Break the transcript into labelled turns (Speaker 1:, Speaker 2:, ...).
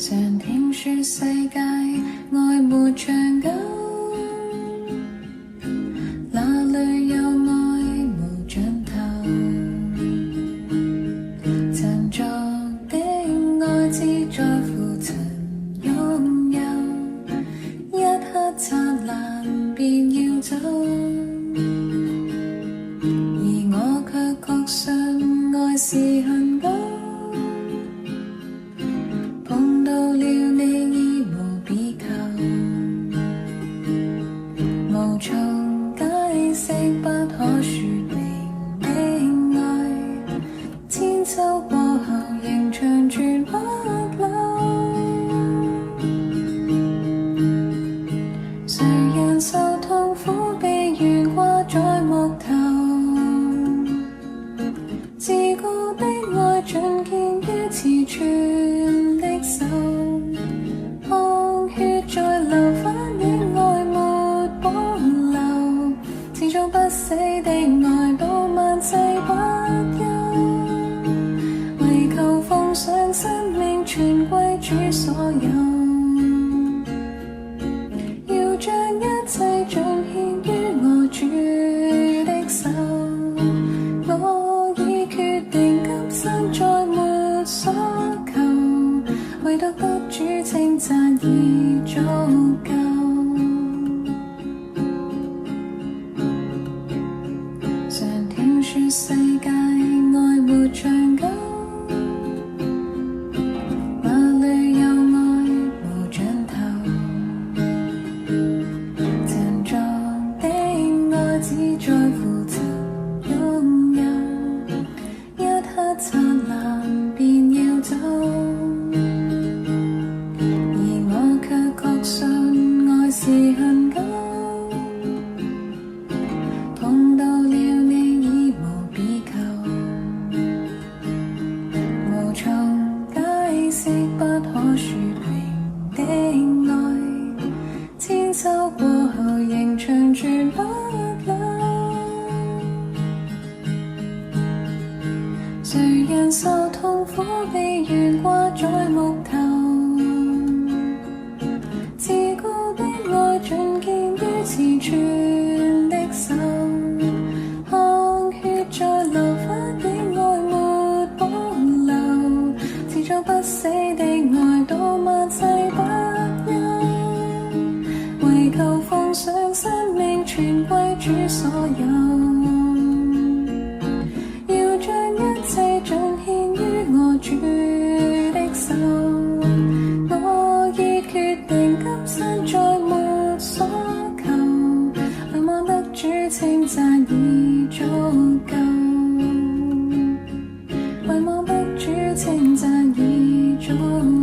Speaker 1: 常聽說世界愛沒長久，哪裏有愛無盡頭？曾作的愛只在乎曾擁有，一刻燦爛便要走，而我卻確信愛是恒久。碰到了你已無別求，無從解釋不可説明的愛，千秋過後仍長存不朽。誰人受痛苦被懸掛在木頭，自顧的愛盡見於詞寸的手，汗血在流，反映愛沒保留，始終不死的愛到萬世不休，為求奉上生命全歸主所有，要將一切盡獻於我主的手，我已決定今生再沒所求，唯獨得主稱讚已足夠。常聽說世界愛沒長久，哪裏有愛無盡頭？曾作的愛只在乎曾擁有，一刻燦爛便要走，而我卻確信愛是恒久。碰到了你已無別求，無從解釋不可説明的愛，千秋過後仍長存不朽。誰人受痛苦被懸掛在木頭，自顧的愛盡見於詞寸的手，汗血在流，反映愛沒保留，始終不死的愛到萬世不休，為求奉上生命全歸主所有，要將一切盡獻於我主的手，我已決定今生再沒所求，盼望得主稱讚已足夠，盼望得主稱讚已足夠。